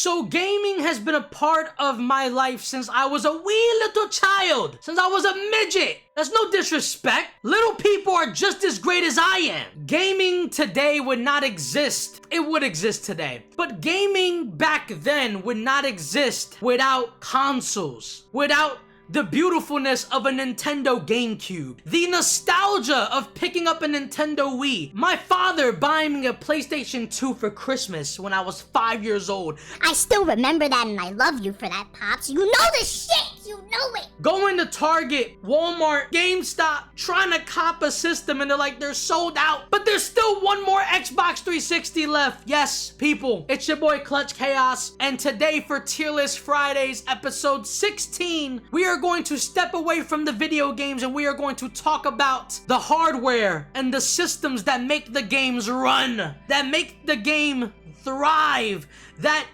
So gaming has been a part of my life since I was a wee little child, since I was a midget. That's no disrespect. Little people are just as great as I am. Gaming today would not exist. It would exist today. But gaming back then would not exist without consoles, without the beautifulness of a Nintendo GameCube, the nostalgia of picking up a Nintendo Wii, my father buying me a PlayStation 2 for Christmas when I was 5 years old. I still remember that and I love you for that, Pops. You know the shit! You know it! Going to Target, Walmart, GameStop, trying to cop a system and they're like, they're sold out. But there's still one more Xbox 360 left. Yes, people, it's your boy Clutch Chaos. And today for Tierlist Fridays, episode 16, we are going to step away from the video games and we are going to talk about the hardware and the systems that make the games run, that make the game thrive, that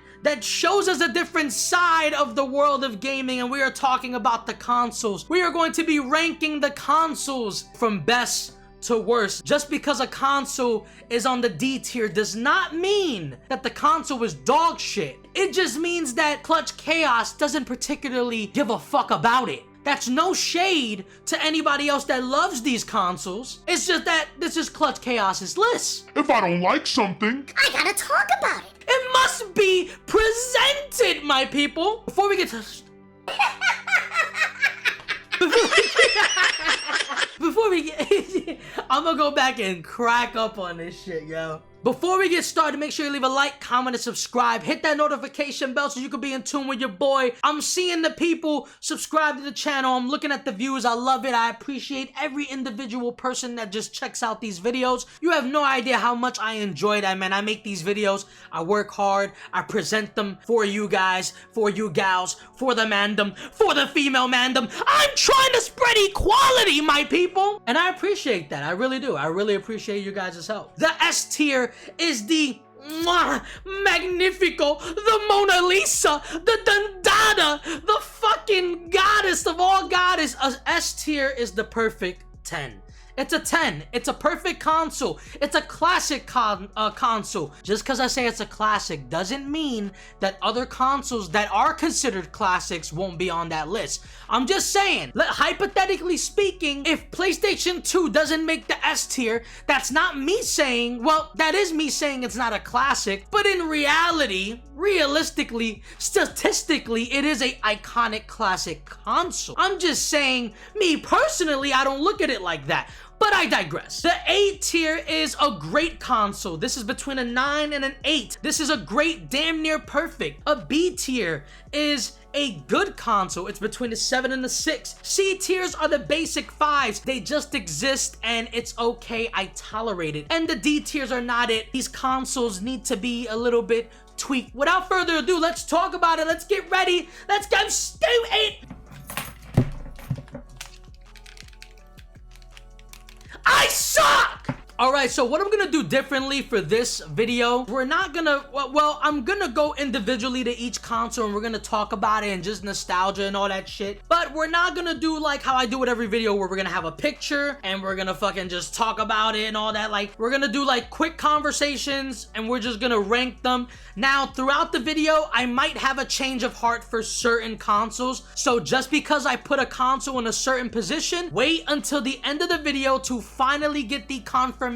shows us a different side of the world of gaming. And we are talking about the consoles. We are going to be ranking the consoles from best to worst. Just because a console is on the D tier does not mean that the console is dog shit. It just means that Clutch Chaos doesn't particularly give a fuck about it. That's no shade to anybody else that loves these consoles. It's just that this is Clutch Chaos's list. If I don't like something, I gotta talk about it. It must be presented, my people. Before we get to... Before we get... I'm gonna go back and crack up on this shit, yo. Before we get started, make sure you leave a like, comment, and subscribe. Hit that notification bell so you can be in tune with your boy. I'm seeing the people subscribe to the channel. I'm looking at the views. I love it. I appreciate every individual person that just checks out these videos. You have no idea how much I enjoy that, man. I make these videos. I work hard. I present them for you guys, for you gals, for the mandem, for the female mandem. I'm trying to spread equality, my people. And I appreciate that. I really do. I really appreciate you guys' help. The S tier is the Magnifico, the Mona Lisa, the Dundada, the fucking goddess of all goddess. S tier is the perfect 10. It's a 10. It's a perfect console. It's a classic console. Just because I say it's a classic doesn't mean that other consoles that are considered classics won't be on that list. I'm just saying, hypothetically speaking, if PlayStation 2 doesn't make the S tier, that's not me saying, well, that is me saying it's not a classic, but in reality, realistically, statistically, it is an iconic classic console. I'm just saying, me personally, I don't look at it like that. But I digress. The A tier is a great console. This is between a 9 and an 8. This is a great, damn near perfect. A B tier is a good console. It's between a 7 and a 6. C tiers are the basic 5s. They just exist and it's okay. I tolerate it. And the D tiers are not it. These consoles need to be a little bit tweaked. Without further ado, let's talk about it. Let's get ready. Let's go stupid. I suck! Alright, so what I'm gonna do differently for this video, we're not gonna, well, I'm gonna go individually to each console and we're gonna talk about it and just nostalgia and all that shit. But we're not gonna do like how I do with every video where we're gonna have a picture and we're gonna fucking just talk about it and all that. Like, we're gonna do like quick conversations and we're just gonna rank them. Now, throughout the video, I might have a change of heart for certain consoles. So just because I put a console in a certain position, wait until the end of the video to finally get the confirmation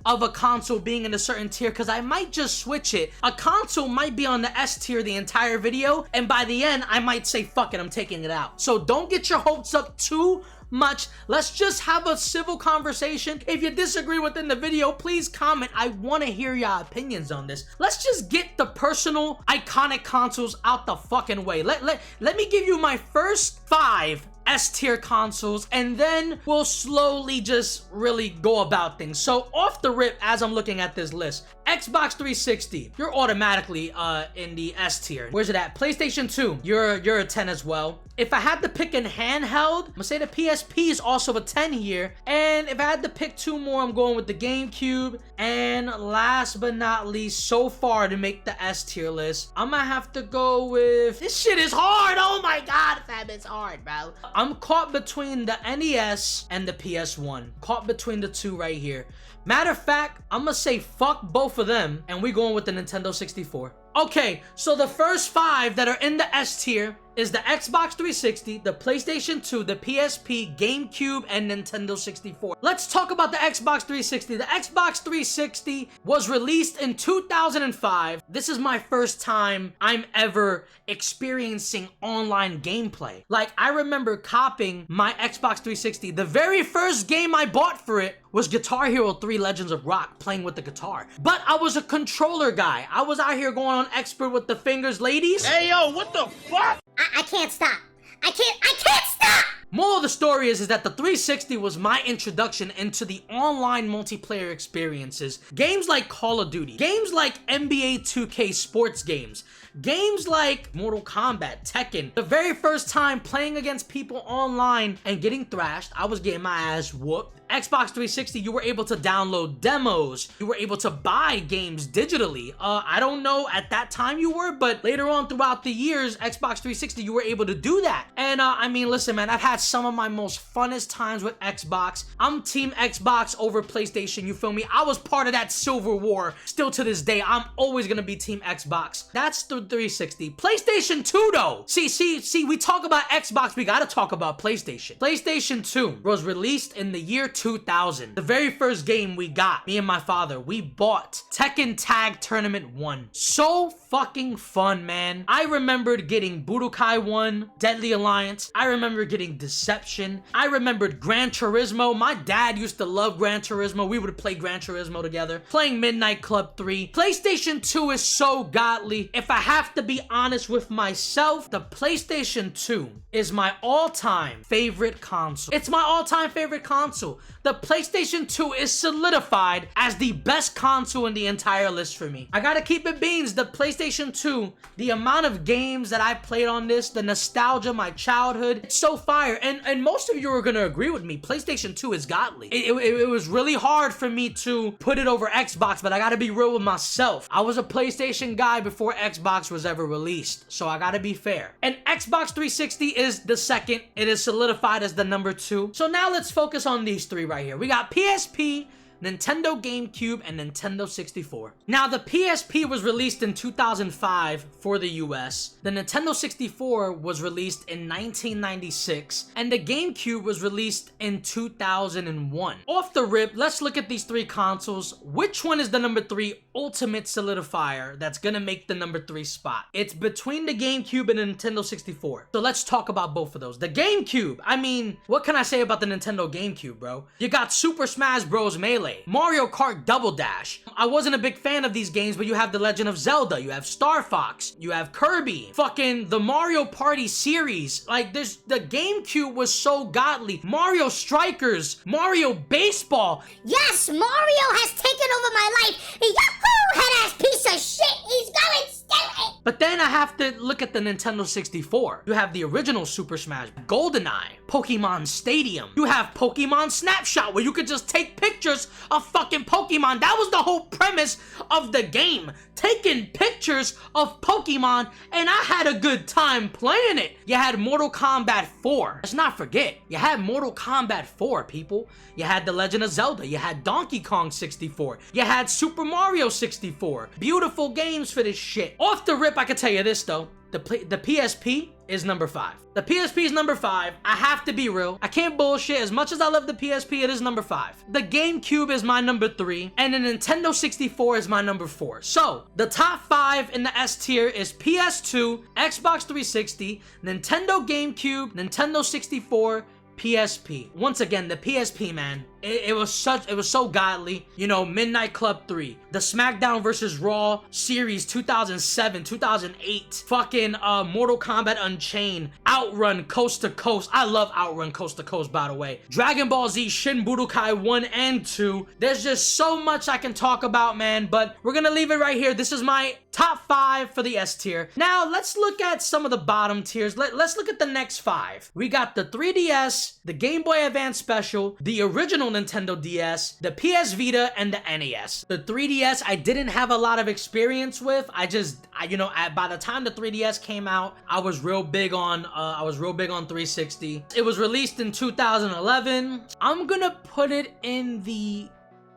of a console being in a certain tier, because I might just switch it. A console might be on the S tier the entire video, and by the end, I might say, fuck it, I'm taking it out. So don't get your hopes up too much. Let's just have a civil conversation. If you disagree within the video, please comment. I want to hear your opinions on this. Let's just get the personal iconic consoles out the fucking way. Let me give you my first 5 S-tier consoles, and then we'll slowly just really go about things. So off the rip, as I'm looking at this list, Xbox 360, you're automatically in the S tier. Where's it at? PlayStation 2, you're a 10 as well. If I had to pick an handheld, I'm gonna say the PSP is also a 10 here. And if I had to pick 2 more, I'm going with the GameCube. And last but not least, so far to make the S tier list, I'm gonna have to go with, this shit is hard. Oh my God, fam, it's hard, bro. I'm caught between the NES and the PS1. Caught between the two right here. Matter of fact, I'm gonna say fuck both for them, and we going with the Nintendo 64. Okay, so the first 5 that are in the S tier is the Xbox 360, the PlayStation 2, the PSP, GameCube, and Nintendo 64. Let's talk about the Xbox 360. The Xbox 360 was released in 2005. This is my first time I'm ever experiencing online gameplay. Like, I remember copying my Xbox 360. The very first game I bought for it was Guitar Hero 3 Legends of Rock, playing with the guitar. But I was a controller guy. I was out here going on expert with the fingers, ladies. Hey, yo, what the fuck? I can't stop. I can't stop! Moral of the story is that the 360 was my introduction into the online multiplayer experiences. Games like Call of Duty, games like NBA 2K sports games, games like Mortal Kombat, Tekken. The very first time playing against people online and getting thrashed, I was getting my ass whooped. Xbox 360, you were able to download demos. You were able to buy games digitally. I don't know at that time you were, but later on throughout the years, Xbox 360, you were able to do that. And I mean, listen, man, I've had some of my most funnest times with Xbox. I'm team Xbox over PlayStation, you feel me? I was part of that Silver War. Still to this day, I'm always gonna be team Xbox. That's the 360. PlayStation 2 though. See, we talk about Xbox, we gotta talk about PlayStation. PlayStation 2 was released in the year 2000. The very first game we got, me and my father, we bought Tekken Tag Tournament 1. So fucking fun, man. I remembered getting Budokai 1, Deadly Alliance. I remember getting Deception. I remembered Gran Turismo. My dad used to love Gran Turismo. We would play Gran Turismo together. Playing Midnight Club 3. PlayStation 2 is so godly. If I have to be honest with myself, the PlayStation 2 is my all-time favorite console. It's my all-time favorite console. The PlayStation 2 is solidified as the best console in the entire list for me. I gotta keep it beans. The PlayStation 2, the amount of games that I played on this, the nostalgia, my childhood, it's so fire. And most of you are gonna agree with me. PlayStation 2 is godly. It was really hard for me to put it over Xbox, but I gotta be real with myself. I was a PlayStation guy before Xbox was ever released, so I gotta be fair. And Xbox 360 is the second. It is solidified as the number 2. So now let's focus on these 3 right here. We got PSP, Nintendo GameCube, and Nintendo 64. Now, the PSP was released in 2005 for the US. The Nintendo 64 was released in 1996, and the GameCube was released in 2001. Off the rip, let's look at these 3 consoles. Which one is the number 3 ultimate solidifier that's gonna make the number 3 spot? It's between the GameCube and the Nintendo 64. So let's talk about both of those. The GameCube, I mean, what can I say about the Nintendo GameCube, bro? You got Super Smash Bros. Melee, Mario Kart Double Dash. I wasn't a big fan of these games, but you have The Legend of Zelda, you have Star Fox, you have Kirby, fucking the Mario Party series. Like, the GameCube was so godly. Mario Strikers, Mario Baseball. Yes, Mario has taken over my life. Yahoo! Head-ass piece of shit. He's going stupid. But then I have to look at the Nintendo 64. You have the original Super Smash, GoldenEye, Pokemon Stadium. You have Pokemon Snapshot, where you could just take pictures of fucking Pokemon. That was the whole premise of the game. Taking pictures of Pokemon, and I had a good time playing it. You had Mortal Kombat 4. Let's not forget, you had Mortal Kombat 4, people. You had The Legend of Zelda. You had Donkey Kong 64. You had Super Mario 64. Beautiful games for this shit. Off the rip, I can tell you this, though. The PSP is number 5. The PSP is number 5. I have to be real. I can't bullshit. As much as I love the PSP, it is number 5. The GameCube is my number 3. And the Nintendo 64 is my number 4. So, the top 5 in the S tier is PS2, Xbox 360, Nintendo GameCube, Nintendo 64, PSP. Once again, the PSP, man, it was so godly. You know, Midnight Club 3, the SmackDown vs. Raw series 2007, 2008, fucking Mortal Kombat Unchained, Outrun Coast to Coast. I love Outrun Coast to Coast, by the way. Dragon Ball Z Shin Budokai 1 and 2. There's just so much I can talk about, man, but we're gonna leave it right here. This is my top 5 for the S tier. Now, let's look at some of the bottom tiers. Let's look at the next 5. We got the 3DS, the Game Boy Advance Special, the original Nintendo DS, the PS Vita, and the NES. The 3DS I didn't have a lot of experience with. By the time the 3DS came out, I was real big on 360. It was released in 2011. I'm gonna put it in the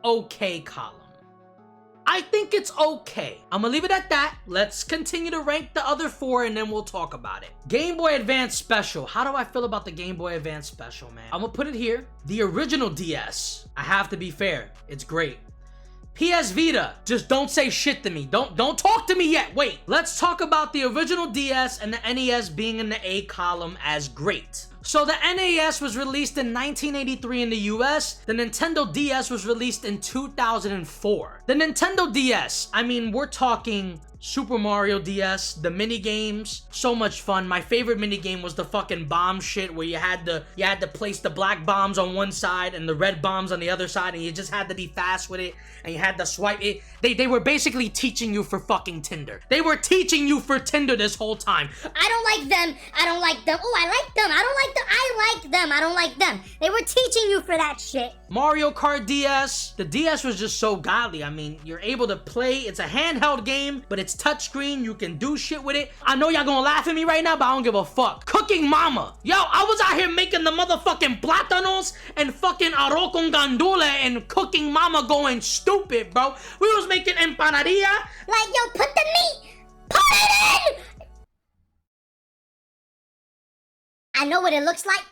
okay column. I think it's okay. I'm gonna leave it at that. Let's continue to rank the other 4 and then we'll talk about it. Game Boy Advance Special. How do I feel about the Game Boy Advance Special, man? I'm gonna put it here. The original DS. I have to be fair. It's great. PS Vita, just don't say shit to me. Don't talk to me yet. Wait, let's talk about the original DS and the NES being in the A column as great. So the NES was released in 1983 in the US. The Nintendo DS was released in 2004. The Nintendo DS, I mean, we're talking Super Mario DS, the mini games, so much fun. My favorite mini game was the fucking bomb shit where you had to place the black bombs on one side and the red bombs on the other side, and you just had to be fast with it, and you had to swipe it. They were basically teaching you for fucking Tinder. They were teaching you for Tinder this whole time. I don't like them. I don't like them. Oh, I like them. I don't like them. I like them. I don't like them. They were teaching you for that shit. Mario Kart DS. The DS was just so godly. I mean, you're able to play. It's a handheld game, but it's touchscreen. You can do shit with it. I know y'all gonna laugh at me right now, but I don't give a fuck. Cooking Mama. Yo, I was out here making the motherfucking plátanos and fucking arroz con gandula and Cooking Mama going stupid, bro. We was making empanadilla. Like, yo, put the meat. Put it in. I know what it looks like.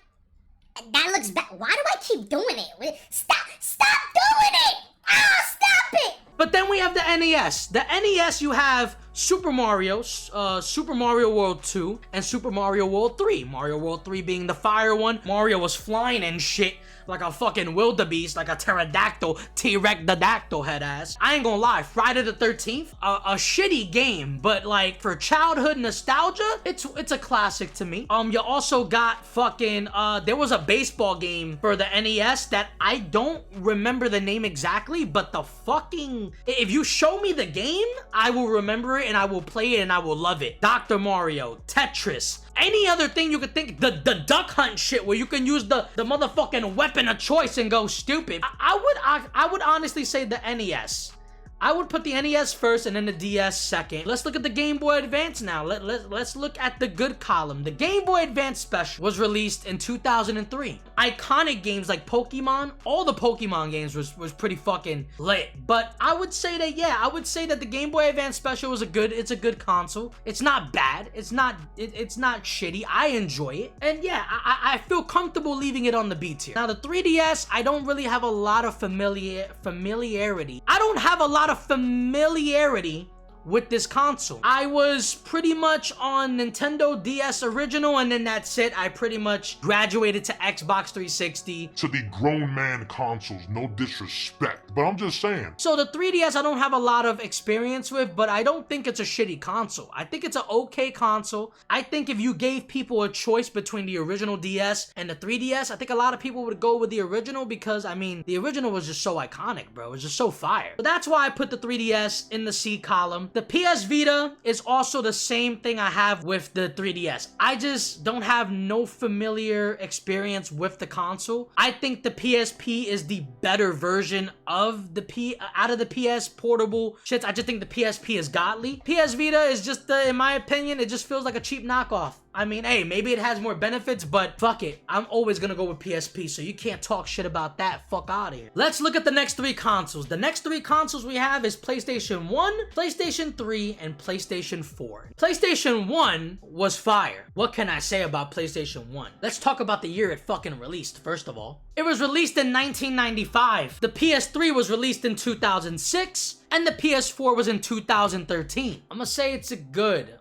That looks bad. Why do I keep doing it? Stop doing it. Ah, stop it. But then we have the NES. The NES, you have Super Mario, Super Mario World 2, and Super Mario World 3. Mario World 3 being the fire one. Mario was flying and shit like a fucking wildebeest, like a pterodactyl, T-Rex the dactyl head ass. I ain't gonna lie, Friday the 13th, a shitty game, but like for childhood nostalgia, it's a classic to me. You also got fucking, there was a baseball game for the NES that I don't remember the name exactly, but the fucking, if you show me the game, I will remember it and I will play it and I will love it. Dr. Mario, Tetris, any other thing you could think, the duck hunt shit where you can use the motherfucking weapon of choice and go stupid. I would honestly say the NES. I would put the NES first and then the DS second. Let's look at the Game Boy Advance now. Let's look at the good column. The Game Boy Advance Special was released in 2003. Iconic games like Pokemon, all the Pokemon games was pretty fucking lit. But I would say that, yeah, I would say that the Game Boy Advance Special was it's a good console. It's not bad. It's not shitty. I enjoy it. And yeah, I feel comfortable leaving it on the B tier. Now the 3DS, I don't really have a lot of familiarity. I don't have a lot of familiarity with this console. I was pretty much on Nintendo DS original, and then that's it. I pretty much graduated to Xbox 360. To the grown man consoles, no disrespect, but I'm just saying. So the 3DS I don't have a lot of experience with, but I don't think it's a shitty console. I think it's an okay console. I think if you gave people a choice between the original DS and the 3DS, I think a lot of people would go with the original because, I mean, the original was just so iconic, bro. It was just so fire. But that's why I put the 3DS in the C column. The PS Vita is also the same thing I have with the 3DS. I just don't have no familiar experience with the console. I think the PSP is the better version of the out of the PS portable shits. I just think the PSP is godly. PS Vita is just, in my opinion, it just feels like a cheap knockoff. I mean, hey, maybe it has more benefits, but fuck it. I'm always gonna go with PSP, so you can't talk shit about that. Fuck out of here. Let's look at the next 3 consoles. The next 3 consoles we have is PlayStation 1, PlayStation 3, and PlayStation 4. PlayStation 1 was fire. What can I say about PlayStation 1? Let's talk about the year it fucking released, first of all. It was released in 1995. The PS3 was released in 2006. And the PS4 was in 2013. I'm gonna say it's a good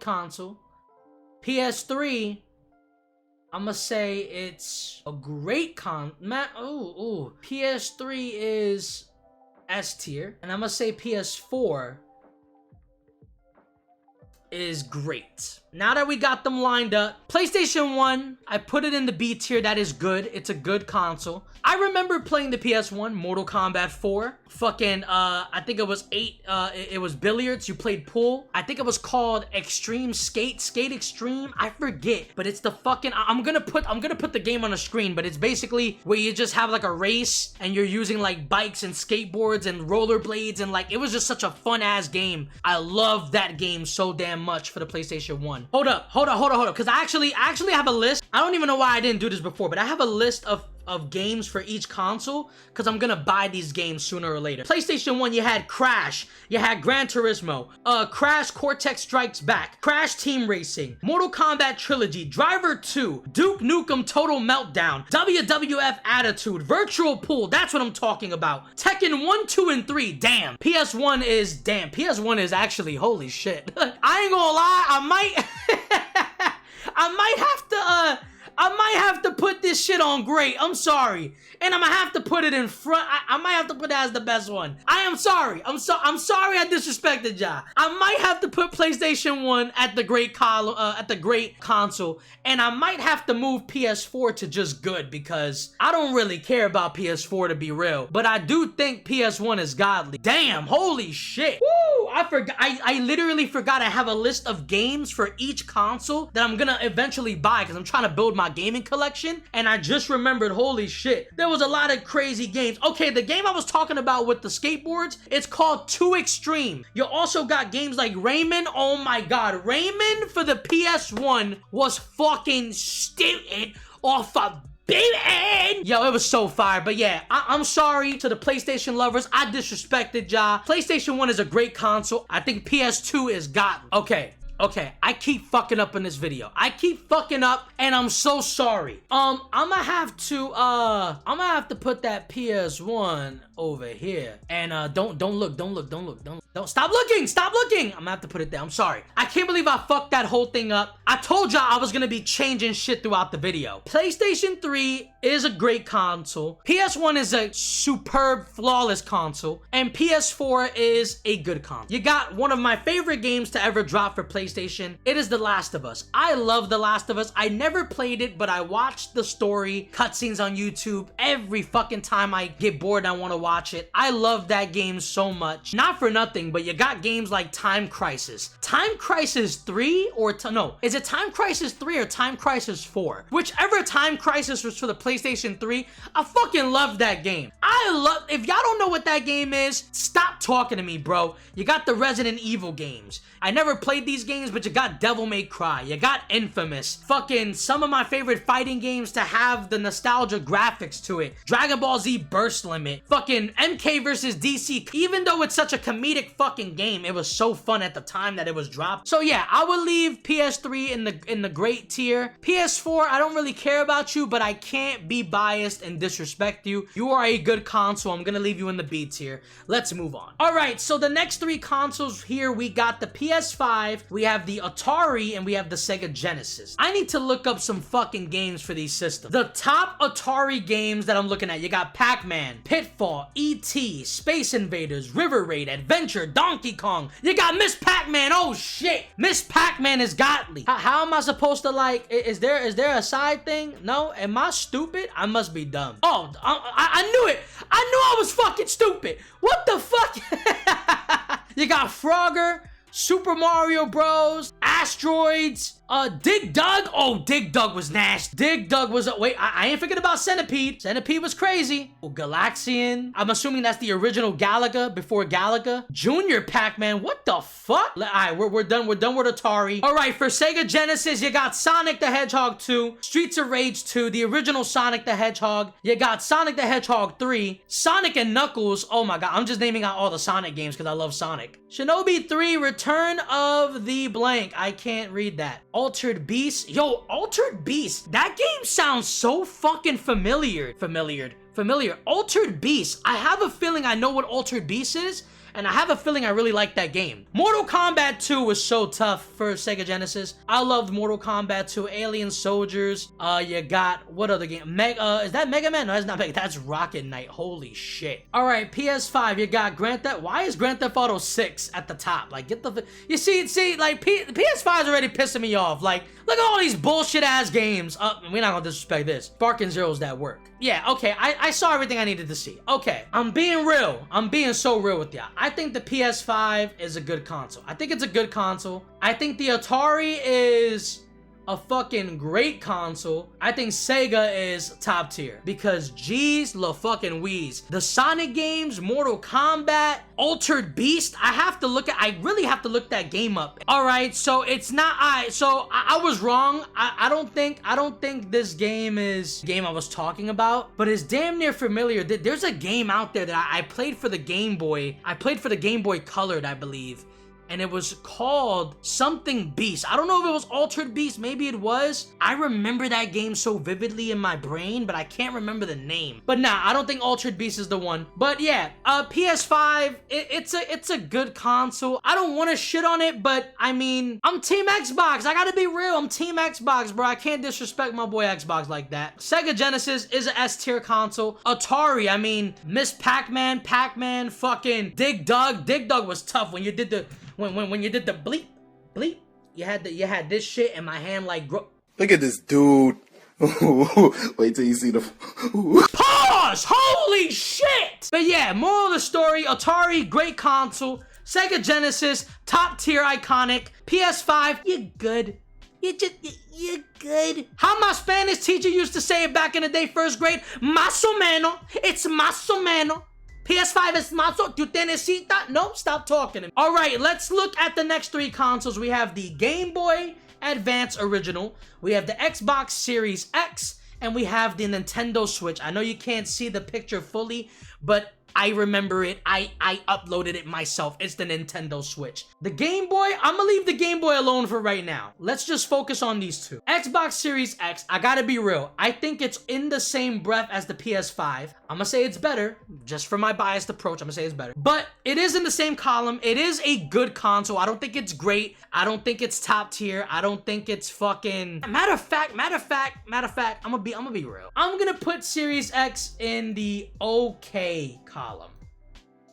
console. PS3, I'm gonna say it's a great PS3 is S tier, and I'm gonna say PS4 is great. Now that we got them lined up, PlayStation 1, I put it in the B tier. That is good. It's a good console. I remember playing the PS1, Mortal Kombat 4. Fucking, I think it was 8, it was billiards. You played pool. I think it was called Extreme Skate Extreme. I forget, but it's the fucking, I'm gonna put the game on the screen, but it's basically where you just have like a race and you're using like bikes and skateboards and rollerblades, and like, it was just such a fun ass game. I love that game so damn much for the PlayStation 1. Hold up, because I actually have a list. I don't even know why I didn't do this before, but I have a list of of games for each console because I'm gonna buy these games sooner or later. PlayStation 1, you had Crash, you had Gran Turismo, Crash Cortex Strikes Back, Crash Team Racing, Mortal Kombat Trilogy, Driver 2, Duke Nukem Total Meltdown, WWF Attitude, Virtual Pool, that's what I'm talking about. Tekken 1, 2, and 3, damn. PS1 is actually, holy shit. I ain't gonna lie, I might have to put this shit on great. I'm sorry. And I'm gonna have to put it in front. I might have to put it as the best one. I am sorry. I'm sorry I disrespected y'all. I might have to put PlayStation 1 at the great console. And I might have to move PS4 to just good because I don't really care about PS4 to be real. But I do think PS1 is godly. Damn, holy shit. Woo! I literally forgot I have a list of games for each console that I'm gonna eventually buy because I'm trying to build my gaming collection. And I just remembered, holy shit, there was a lot of crazy games. Okay, the game I was talking about with the skateboards, it's called 2 Extreme. You also got games like Rayman. Oh my god, Rayman for the PS1 was fucking stupid off a baby. Yo, it was so fire. But yeah, I'm sorry to the PlayStation lovers. I disrespected y'all. PlayStation 1 is a great console. I think PS2 is godly. Okay, I keep fucking up in this video. I keep fucking up, and I'm so sorry. I'm gonna have to put that PS1 over here. And don't look. Stop looking. I'm gonna have to put it there. I'm sorry. I can't believe I fucked that whole thing up. I told y'all I was gonna be changing shit throughout the video. PlayStation 3 is a great console. PS1 is a superb, flawless console. And PS4 is a good console. You got one of my favorite games to ever drop for PlayStation. It is The Last of Us. I love The Last of Us. I never played it, but I watched the story cutscenes on YouTube every fucking time I get bored and I want to watch it. I love that game so much. Not for nothing, but you got games like Time Crisis. Time Crisis 3 or no, is it Time Crisis 3 or Time Crisis 4? Whichever Time Crisis was for the PlayStation 3, I fucking love that game. If y'all don't know what that game is, stop talking to me, bro. You got the Resident Evil games. I never played these games, but you got Devil May Cry, you got Infamous, fucking some of my favorite fighting games to have the nostalgia graphics to it, Dragon Ball Z Burst Limit, fucking MK versus DC. Even though it's such a comedic fucking game, it was so fun at the time that it was dropped. So yeah, I would leave PS3 in the great tier. PS4, I don't really care about you, but I can't be biased and disrespect you. You are a good console. I'm gonna leave you in the B tier. Let's move on. All right, so the next 3 consoles here, we got the PS5, we have the Atari, and we have the Sega Genesis. I need to look up some fucking games for these systems. The top Atari games that I'm looking at, you got Pac-Man, Pitfall, E.T., Space Invaders, River Raid, Adventure, Donkey Kong. You got Miss Pac-Man. Oh shit, Miss Pac-Man is godly. How am I supposed to like? Is there a side thing? No, am I stupid? I must be dumb. Oh, I knew it. I knew I was fucking stupid. What the fuck? You got Frogger, Super Mario Bros, Asteroids, Dig Dug. Oh, Dig Dug was nasty. Dig Dug was, wait, I ain't forget about Centipede. Centipede was crazy. Oh, Galaxian. I'm assuming that's the original Galaga before Galaga. Junior Pac-Man, what the fuck? All right, we're done with Atari. All right, for Sega Genesis, you got Sonic the Hedgehog 2, Streets of Rage 2, the original Sonic the Hedgehog. You got Sonic the Hedgehog 3, Sonic and Knuckles. Oh my god, I'm just naming out all the Sonic games because I love Sonic. Shinobi 3, Return of the blank. I can't read that. Altered Beast. Yo, Altered Beast. That game sounds so fucking familiar. Altered Beast. I have a feeling I know what Altered Beast is, and I have a feeling I really like that game. Mortal Kombat 2 was so tough for Sega Genesis. I loved Mortal Kombat 2, Alien Soldiers. You got, what other game? Is that Mega Man? No, that's not Mega. That's Rocket Knight. Holy shit. All right, PS5, you got Grand Theft. Why is Grand Theft Auto 6 at the top? Like, get the, you see, like, PS5 is already pissing me off. Like, look at all these bullshit ass games. We're not gonna disrespect this. Sparking Zero's that work. Yeah, okay, I saw everything I needed to see. Okay, I'm being real. I'm being so real with y'all. I think the PS5 is a good console. I think it's a good console. I think the Atari is a fucking great console, I think Sega is top tier. Because geez, la fucking wheeze. The Sonic games, Mortal Kombat, Altered Beast, I really have to look that game up. Alright, so it's not, I was wrong. I don't think this game is the game I was talking about, but it's damn near familiar. There's a game out there that I played for the Game Boy. I played for the Game Boy Colored, I believe. And it was called something Beast. I don't know if it was Altered Beast. Maybe it was. I remember that game so vividly in my brain, but I can't remember the name. But nah, I don't think Altered Beast is the one. But yeah, PS5, it's a good console. I don't want to shit on it, but I mean, I'm Team Xbox. I gotta be real. I'm Team Xbox, bro. I can't disrespect my boy Xbox like that. Sega Genesis is an S tier console. Atari, I mean, Miss Pac-Man, fucking Dig Dug. Dig Dug was tough when you did the when you did the bleep, you had this shit in my hand like Look at this dude. Wait till you see the pause. Holy shit. But yeah, moral of the story, Atari, great console. Sega Genesis, top tier, iconic. PS5, you good. You're good. How my Spanish teacher used to say it back in the day, first grade, más o menos. It's más o menos. PS5 is mazo, tu necesita? No, stop talking to me. All right, let's look at the next three consoles. We have the Game Boy Advance Original, we have the Xbox Series X, and we have the Nintendo Switch. I know you can't see the picture fully, but I remember it. I uploaded it myself. It's the Nintendo Switch. The Game Boy, I'm gonna leave the Game Boy alone for right now. Let's just focus on these two. Xbox Series X, I gotta be real. I think it's in the same breath as the PS5. I'm gonna say it's better. Just for my biased approach, I'm gonna say it's better. But it is in the same column. It is a good console. I don't think it's great. I don't think it's top tier. I don't think it's fucking... Matter of fact, I'm gonna be real. I'm gonna put Series X in the okay column.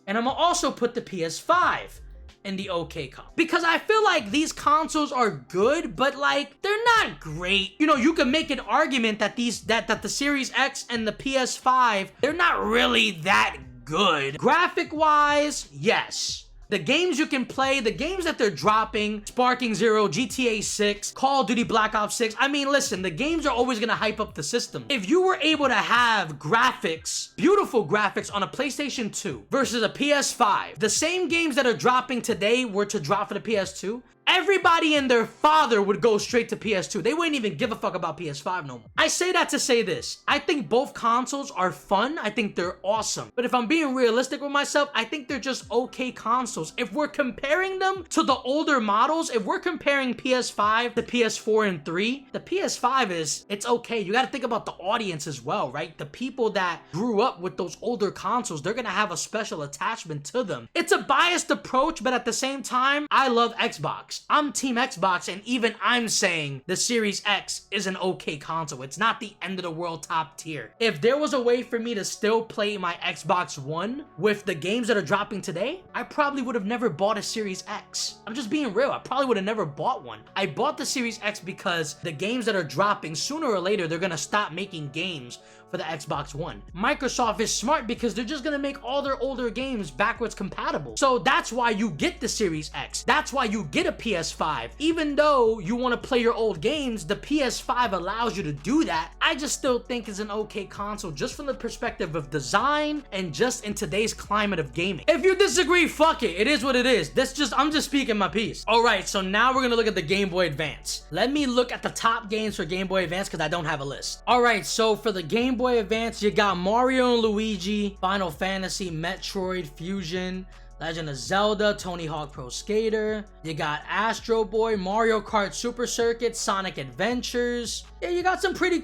And I'm gonna also put the PS5 in the okay column. Because I feel like these consoles are good, but like, they're not great. You know, you can make an argument that the Series X and the PS5, they're not really that good. Graphic-wise, yes. The games you can play, the games that they're dropping, Sparking Zero, GTA 6, Call of Duty Black Ops 6. I mean, listen, the games are always gonna hype up the system. If you were able to have graphics, beautiful graphics on a PlayStation 2 versus a PS5, the same games that are dropping today were to drop for the PS2, everybody and their father would go straight to PS2. They wouldn't even give a fuck about PS5 no more. I say that to say this. I think both consoles are fun. I think they're awesome. But if I'm being realistic with myself, I think they're just okay consoles. If we're comparing them to the older models, if we're comparing PS5 to PS4 and 3, the PS5 it's okay. You got to think about the audience as well, right? The people that grew up with those older consoles, they're going to have a special attachment to them. It's a biased approach, but at the same time, I love Xbox. I'm Team Xbox, and even I'm saying the Series X is an okay console. It's not the end of the world top tier. If there was a way for me to still play my Xbox One with the games that are dropping today, I probably would have never bought a Series X. I'm just being real. I probably would have never bought one. I bought the Series X because the games that are dropping, sooner or later, they're gonna stop making games for the Xbox One. Microsoft is smart because they're just gonna make all their older games backwards compatible. So that's why you get the Series X. That's why you get a PS5. Even though you want to play your old games, the PS5 allows you to do that. I just still think it's an okay console just from the perspective of design and just in today's climate of gaming. If you disagree, fuck it. It is what it is. I'm just speaking my piece. All right, so now we're gonna look at the Game Boy Advance. Let me look at the top games for Game Boy Advance because I don't have a list. All right, so for the Game Boy Advance, you got Mario and Luigi, Final Fantasy, Metroid, Fusion, Legend of Zelda, Tony Hawk Pro Skater. You got Astro Boy, Mario Kart Super Circuit, Sonic Adventures. Yeah, you got some pretty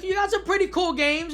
cool games.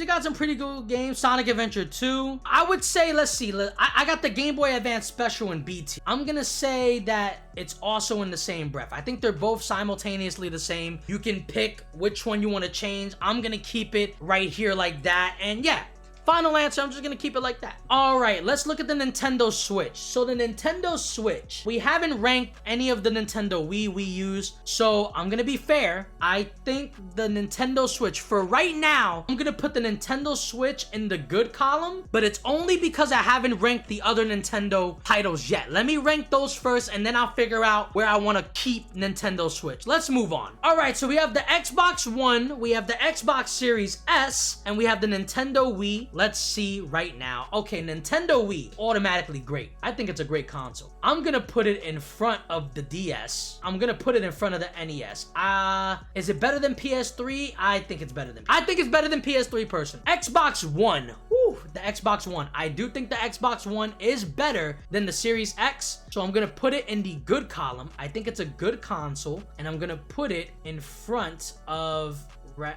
Sonic Adventure 2. I would say, let's see. I got the Game Boy Advance Special in BT. I'm gonna say that it's also in the same breath. I think they're both simultaneously the same. You can pick which one you want to change. I'm gonna keep it right here like that. And yeah, Final answer, I'm just gonna keep it like that. All right, let's look at the Nintendo Switch. So the Nintendo Switch, we haven't ranked any of the Nintendo Wii U's, so I'm gonna be fair. I think the Nintendo Switch, for right now, I'm gonna put the Nintendo Switch in the good column, but it's only because I haven't ranked the other Nintendo titles yet. Let me rank those first, and then I'll figure out where I wanna keep Nintendo Switch. Let's move on. All right, so we have the Xbox One, we have the Xbox Series S, and we have the Nintendo Wii. Let's see right now. Okay, Nintendo Wii, automatically great. I think it's a great console. I'm gonna put it in front of the DS. I'm gonna put it in front of the NES. Is it better than PS3? I think it's better than PS3 person. Xbox One. Whew, the Xbox One. I do think the Xbox One is better than the Series X, so I'm gonna put it in the good column. I think it's a good console, and I'm gonna put it in front of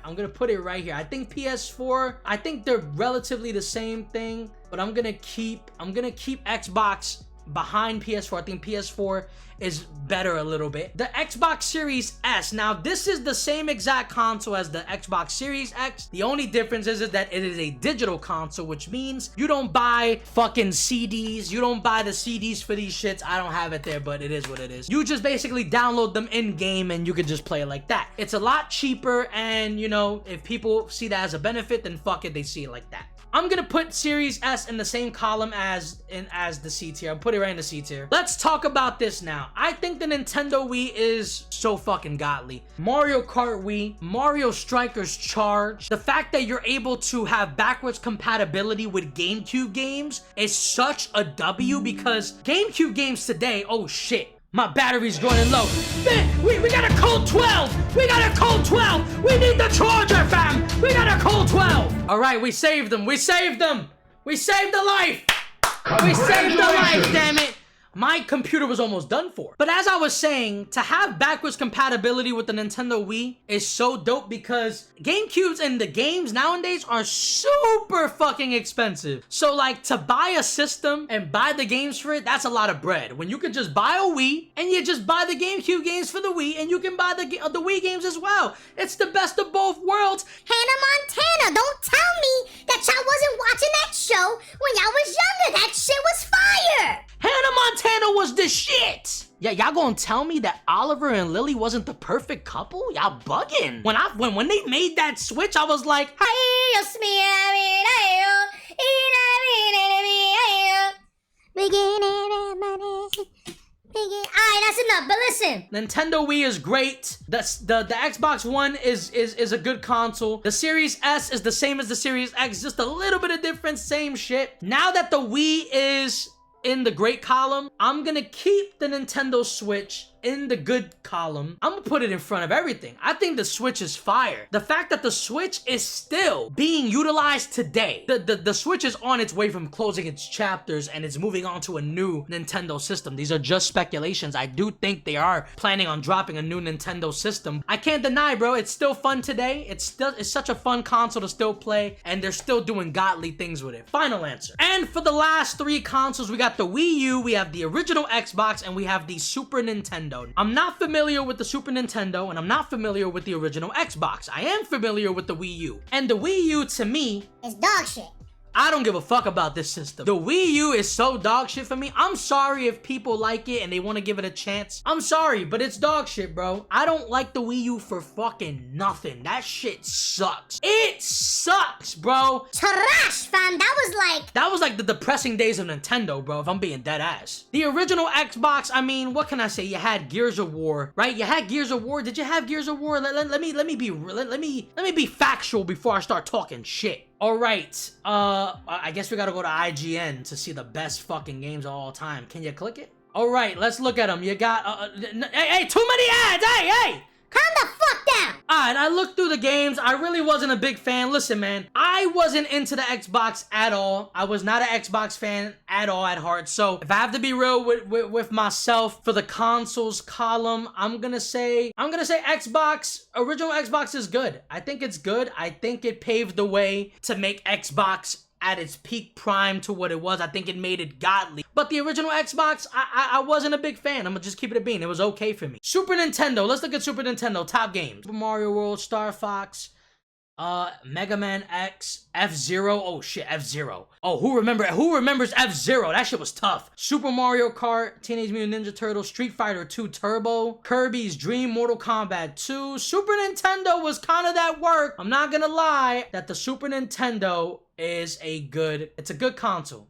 I'm gonna put it right here. I think PS4, I think they're relatively the same thing, but I'm gonna keep Xbox behind PS4. I think PS4 is better a little bit. The Xbox Series S, now this is the same exact console as the Xbox Series X. The only difference is that it is a digital console, which means you don't buy fucking CDs. You don't buy the CDs for these shits. I don't have it there, but it is what it is. You just basically download them in game and you can just play it like that. It's a lot cheaper, and you know, if people see that as a benefit, then fuck it, they see it like that. I'm gonna put Series S in the same column as the C tier. I'll put it right in the C tier. Let's talk about this now. I think the Nintendo Wii is so fucking godly. Mario Kart Wii, Mario Strikers Charge, the fact that you're able to have backwards compatibility with GameCube games is such a W, because GameCube games today, oh shit, my battery's running low. Man, we got a cold 12. We got a cold 12. We need the charger, fam. We got a cold 12. All right, we saved them. We saved them. We saved the life. We saved the life, damn it. My computer was almost done for. But as I was saying, to have backwards compatibility with the Nintendo Wii is so dope, because GameCubes and the games nowadays are super fucking expensive. So like, to buy a system and buy the games for it, that's a lot of bread. When you could just buy a Wii and you just buy the GameCube games for the Wii, and you can buy the Wii games as well. It's the best of both worlds. Hannah Montana, don't tell me that y'all wasn't watching that show when y'all was younger. That shit was fire. Hannah Montana was the shit. Yeah, y'all gonna tell me that Oliver and Lily wasn't the perfect couple? Y'all bugging. When they made that switch, I was like, Alright, that's enough, but listen. Nintendo Wii is great. The Xbox One is a good console. The Series S is the same as the Series X, just a little bit of difference, same shit. Now that the Wii is in the great column, I'm gonna keep the Nintendo Switch in the good column. I'm gonna put it in front of everything. I think the Switch is fire. The fact that the Switch is still being utilized today. The Switch is on its way from closing its chapters, and it's moving on to a new Nintendo system. These are just speculations. I do think they are planning on dropping a new Nintendo system. I can't deny, bro, it's still fun today. It's such a fun console to still play, and they're still doing godly things with it. Final answer. And for the last three consoles, we got the Wii U, we have the original Xbox, and we have the Super Nintendo. I'm not familiar with the Super Nintendo, and I'm not familiar with the original Xbox. I am familiar with the Wii U. And the Wii U, to me, it's dog shit. I don't give a fuck about this system. The Wii U is so dog shit for me. I'm sorry if people like it and they want to give it a chance. I'm sorry, but it's dog shit, bro. I don't like the Wii U for fucking nothing. That shit sucks. It sucks, bro. Trash, fam. That was like the depressing days of Nintendo, bro, if I'm being dead ass. The original Xbox, I mean, what can I say? You had Gears of War, right? You had Gears of War. Did you have Gears of War? Let me be factual before I start talking shit. All right, I guess we gotta go to IGN to see the best fucking games of all time. Can you click it? All right, let's look at them. You got, hey, too many ads, hey! Calm the fuck down! Alright, I looked through the games. I really wasn't a big fan. Listen, man, I wasn't into the Xbox at all. I was not an Xbox fan at all at heart. So if I have to be real with myself for the consoles column, I'm gonna say Xbox. Original Xbox is good. I think it's good. I think it paved the way to make Xbox at its peak prime to what it was. I think it made it godly. But the original Xbox, I wasn't a big fan. I'm gonna just keep it a bean. It was okay for me. Super Nintendo. Let's look at Super Nintendo top games. Super Mario World, Star Fox, Mega Man X, F-Zero. Oh shit, F-Zero. Oh, who remembers F-Zero? That shit was tough. Super Mario Kart, Teenage Mutant Ninja Turtles, Street Fighter 2 Turbo, Kirby's Dream, Mortal Kombat 2. Super Nintendo was kind of that work. I'm not gonna lie that the Super Nintendo is it's a good console.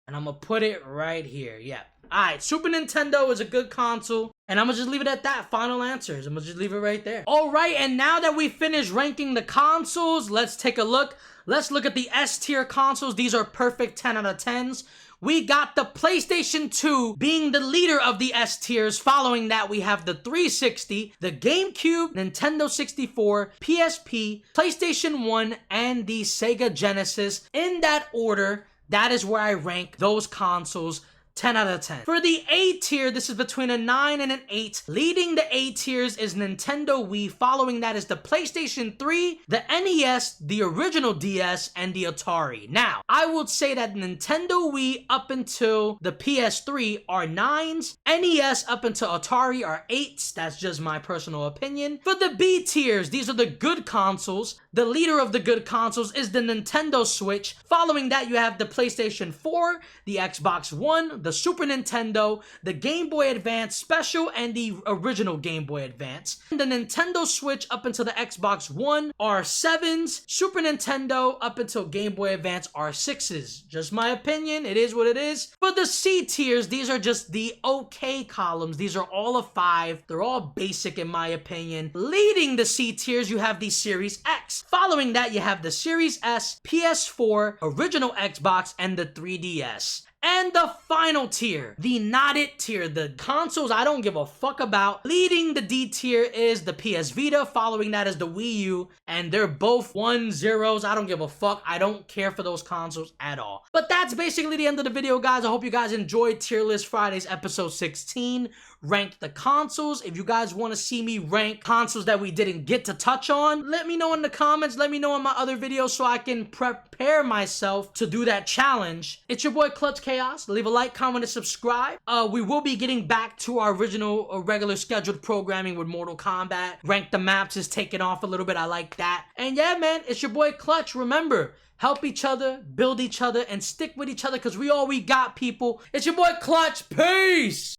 And I'm gonna put it right here. Yeah. Alright, Super Nintendo is a good console. And I'm gonna just leave it at that. Final answers. I'm gonna just leave it right there. Alright, and now that we finished ranking the consoles, let's take a look. Let's look at the S tier consoles. These are perfect 10 out of 10s. We got the PlayStation 2 being the leader of the S tiers. Following that, we have the 360, the GameCube, Nintendo 64, PSP, PlayStation 1, and the Sega Genesis. In that order, that is where I rank those consoles 10 out of 10. For the A tier, this is between a 9 and an 8. Leading the A tiers is Nintendo Wii. Following that is the PlayStation 3, the NES, the original DS, and the Atari. Now, I would say that Nintendo Wii up until the PS3 are 9s. NES up until Atari are 8s. That's just my personal opinion. For the B tiers, these are the good consoles. The leader of the good consoles is the Nintendo Switch. Following that, you have the PlayStation 4, the Xbox One, the Super Nintendo, the Game Boy Advance Special, and the original Game Boy Advance. The Nintendo Switch up until the Xbox One are 7s. Super Nintendo up until Game Boy Advance are 6s. Just my opinion. It is what it is. For the C tiers, these are just the okay columns. These are all a 5. They're all basic in my opinion. Leading the C tiers, you have the Series X. Following that, you have the Series S, PS4, original Xbox, and the 3DS. And the final tier, the not it tier, the consoles I don't give a fuck about. Leading the D tier is the PS Vita, following that is the Wii U, and they're both 1-0s. I don't give a fuck. I don't care for those consoles at all. But that's basically the end of the video, guys. I hope you guys enjoyed Tier List Fridays episode 16. Rank the consoles. If you guys want to see me rank consoles that we didn't get to touch on, let me know in the comments. Let me know in my other videos so I can prepare myself to do that challenge. It's your boy Clutch Chaos. Leave a like, comment, and subscribe. We will be getting back to our original regular scheduled programming with Mortal Kombat. Rank the maps is taking off a little bit. I like that. And yeah, man, it's your boy Clutch. Remember, help each other, build each other, and stick with each other because we got, people. It's your boy Clutch. Peace!